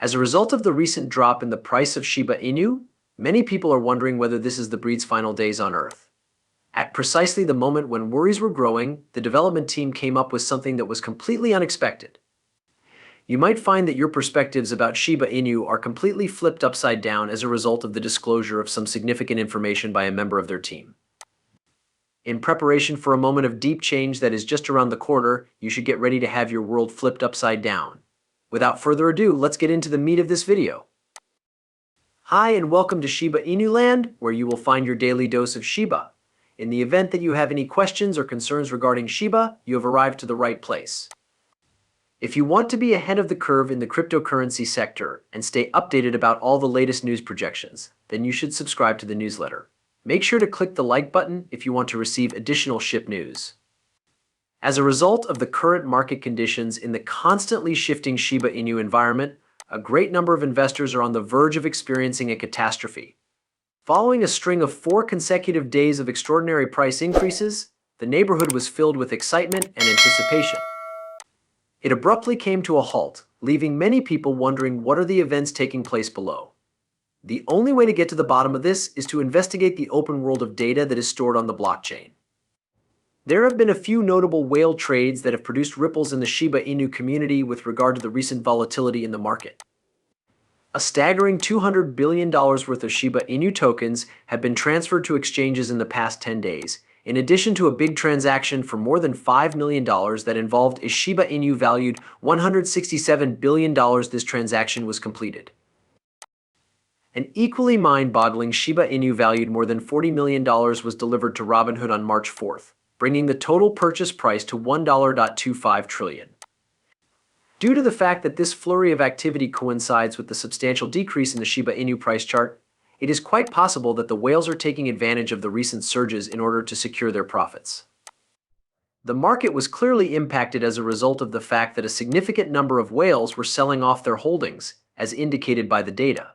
As a result of the recent drop in the price of Shiba Inu, many people are wondering whether this is the breed's final days on Earth. At precisely the moment when worries were growing, the development team came up with something that was completely unexpected. You might find that your perspectives about Shiba Inu are completely flipped upside down as a result of the disclosure of some significant information by a member of their team. In preparation for a moment of deep change that is just around the corner, you should get ready to have your world flipped upside down. Without further ado, let's get into the meat of this video. Hi and welcome to Shiba Inu Land, where you will find your daily dose of Shiba. In the event that you have any questions or concerns regarding Shiba, you have arrived to the right place. If you want to be ahead of the curve in the cryptocurrency sector and stay updated about all the latest news projections, then you should subscribe to the newsletter. Make sure to click the like button if you want to receive additional SHIB news. As a result of the current market conditions in the constantly shifting Shiba Inu environment, a great number of investors are on the verge of experiencing a catastrophe. Following a string of 4 consecutive days of extraordinary price increases, the neighborhood was filled with excitement and anticipation. It abruptly came to a halt, leaving many people wondering what are the events taking place below. The only way to get to the bottom of this is to investigate the open world of data that is stored on the blockchain. There have been a few notable whale trades that have produced ripples in the Shiba Inu community with regard to the recent volatility in the market. A staggering $200 billion worth of Shiba Inu tokens have been transferred to exchanges in the past 10 days, in addition to a big transaction for more than $5 million that involved a Shiba Inu valued $167 billion. This transaction was completed. An equally mind-boggling Shiba Inu valued more than $40 million was delivered to Robinhood on March 4th, bringing the total purchase price to $1.25 trillion. Due to the fact that this flurry of activity coincides with the substantial decrease in the Shiba Inu price chart, it is quite possible that the whales are taking advantage of the recent surges in order to secure their profits. The market was clearly impacted as a result of the fact that a significant number of whales were selling off their holdings, as indicated by the data.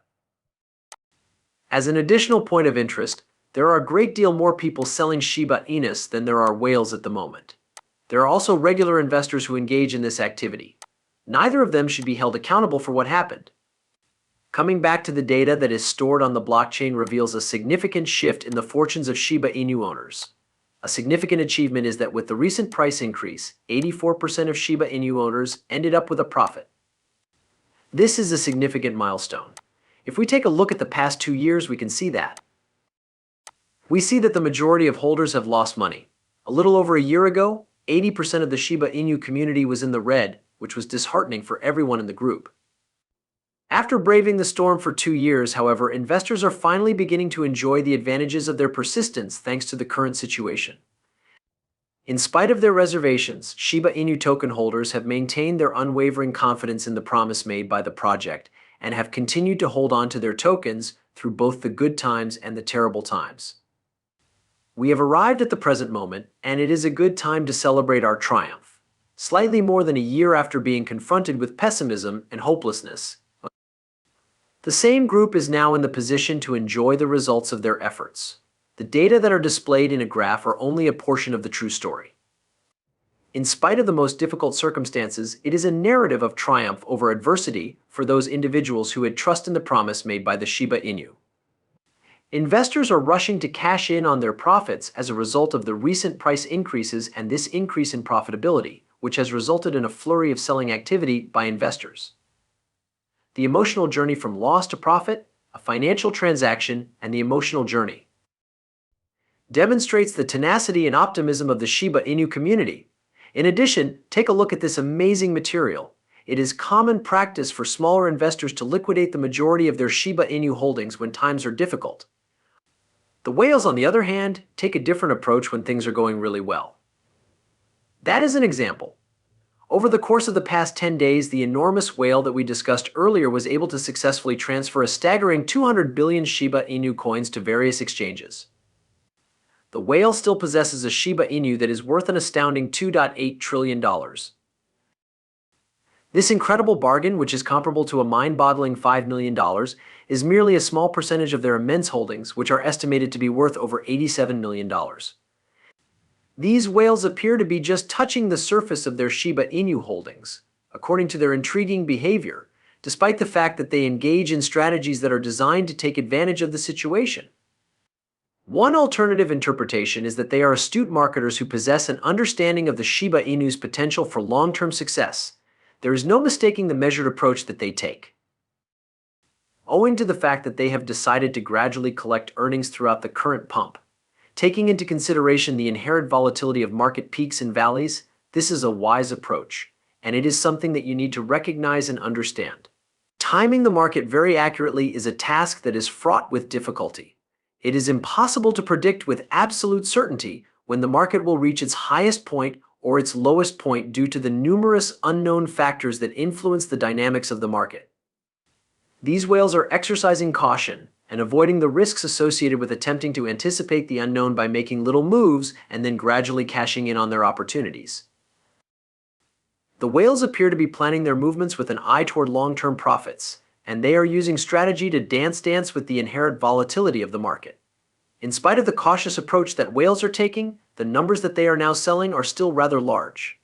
As an additional point of interest, there are a great deal more people selling Shiba Inus than there are whales at the moment. There are also regular investors who engage in this activity. Neither of them should be held accountable for what happened. Coming back to the data that is stored on the blockchain reveals a significant shift in the fortunes of Shiba Inu owners. A significant achievement is that with the recent price increase, 84% of Shiba Inu owners ended up with a profit. This is a significant milestone. If we take a look at the past 2 years, we can see that. We see that the majority of holders have lost money. A little over a year ago, 80% of the Shiba Inu community was in the red, which was disheartening for everyone in the group. After braving the storm for 2 years, however, investors are finally beginning to enjoy the advantages of their persistence thanks to the current situation. In spite of their reservations, Shiba Inu token holders have maintained their unwavering confidence in the promise made by the project and have continued to hold on to their tokens through both the good times and the terrible times. We have arrived at the present moment, and it is a good time to celebrate our triumph. Slightly more than a year after being confronted with pessimism and hopelessness, the same group is now in the position to enjoy the results of their efforts. The data that are displayed in a graph are only a portion of the true story. In spite of the most difficult circumstances, it is a narrative of triumph over adversity for those individuals who had trust in the promise made by the Shiba Inu. Investors are rushing to cash in on their profits as a result of the recent price increases and this increase in profitability, which has resulted in a flurry of selling activity by investors. The emotional journey from loss to profit, a financial transaction, and the emotional journey demonstrates the tenacity and optimism of the Shiba Inu community. In addition, take a look at this amazing material. It is common practice for smaller investors to liquidate the majority of their Shiba Inu holdings when times are difficult. The whales, on the other hand, take a different approach when things are going really well. That is an example. Over the course of the past 10 days, the enormous whale that we discussed earlier was able to successfully transfer a staggering 200 billion Shiba Inu coins to various exchanges. The whale still possesses a Shiba Inu that is worth an astounding $2.8 trillion. This incredible bargain, which is comparable to a mind-boggling $5 million, is merely a small percentage of their immense holdings, which are estimated to be worth over $87 million. These whales appear to be just touching the surface of their Shiba Inu holdings. According to their intriguing behavior, despite the fact that they engage in strategies that are designed to take advantage of the situation. One alternative interpretation is that they are astute marketers who possess an understanding of the Shiba Inu's potential for long-term success. There is no mistaking the measured approach that they take. Owing to the fact that they have decided to gradually collect earnings throughout the current pump, taking into consideration the inherent volatility of market peaks and valleys, this is a wise approach, and it is something that you need to recognize and understand. Timing the market very accurately is a task that is fraught with difficulty. It is impossible to predict with absolute certainty when the market will reach its highest point or its lowest point due to the numerous unknown factors that influence the dynamics of the market. These whales are exercising caution and avoiding the risks associated with attempting to anticipate the unknown by making little moves and then gradually cashing in on their opportunities. The whales appear to be planning their movements with an eye toward long-term profits, and they are using strategy to dance with the inherent volatility of the market. In spite of the cautious approach that whales are taking, the numbers that they are now selling are still rather large.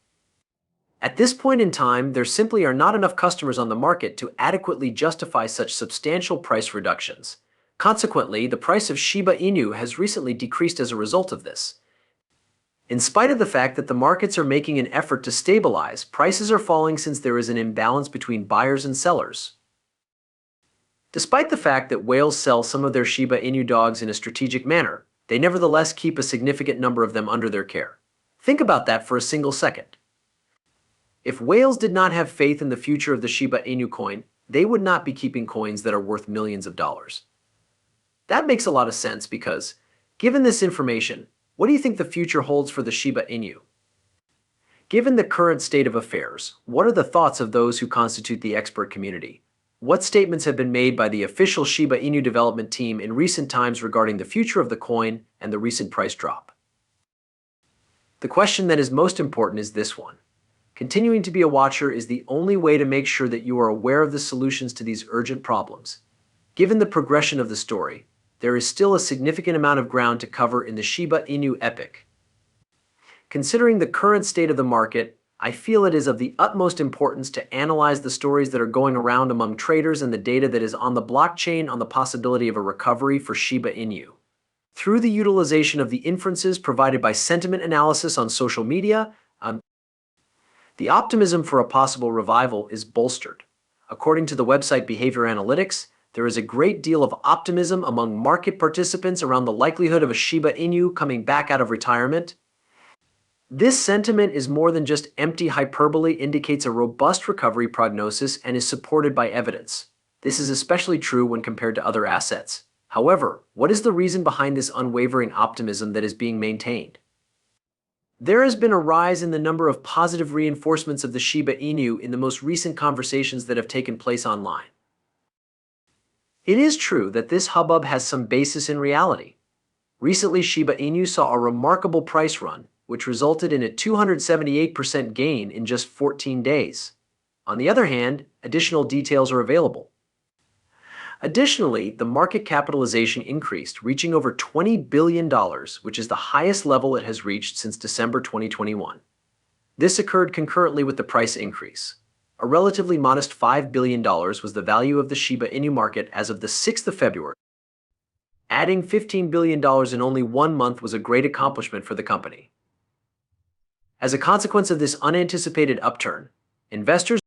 At this point in time, there simply are not enough customers on the market to adequately justify such substantial price reductions. Consequently, the price of Shiba Inu has recently decreased as a result of this. In spite of the fact that the markets are making an effort to stabilize, prices are falling since there is an imbalance between buyers and sellers. Despite the fact that whales sell some of their Shiba Inu dogs in a strategic manner, they nevertheless keep a significant number of them under their care. Think about that for a single second. If whales did not have faith in the future of the Shiba Inu coin, they would not be keeping coins that are worth millions of dollars. That makes a lot of sense because, given this information, what do you think the future holds for the Shiba Inu? Given the current state of affairs, what are the thoughts of those who constitute the expert community? What statements have been made by the official Shiba Inu development team in recent times regarding the future of the coin and the recent price drop? The question that is most important is this one. Continuing to be a watcher is the only way to make sure that you are aware of the solutions to these urgent problems. Given the progression of the story, there is still a significant amount of ground to cover in the Shiba Inu epic. Considering the current state of the market, I feel it is of the utmost importance to analyze the stories that are going around among traders and the data that is on the blockchain on the possibility of a recovery for Shiba Inu. Through the utilization of the inferences provided by sentiment analysis on social media, the optimism for a possible revival is bolstered. According to the website Behavior Analytics, there is a great deal of optimism among market participants around the likelihood of a Shiba Inu coming back out of retirement. This sentiment is more than just empty hyperbole, indicates a robust recovery prognosis and is supported by evidence. This is especially true when compared to other assets. However, what is the reason behind this unwavering optimism that is being maintained? There has been a rise in the number of positive reinforcements of the Shiba Inu in the most recent conversations that have taken place online. It is true that this hubbub has some basis in reality. Recently, Shiba Inu saw a remarkable price run, which resulted in a 278% gain in just 14 days. On the other hand, additional details are available. Additionally, the market capitalization increased, reaching over $20 billion, which is the highest level it has reached since December 2021. This occurred concurrently with the price increase. A relatively modest $5 billion was the value of the Shiba Inu market as of the 6th of February. Adding $15 billion in only 1 month was a great accomplishment for the company. As a consequence of this unanticipated upturn, investors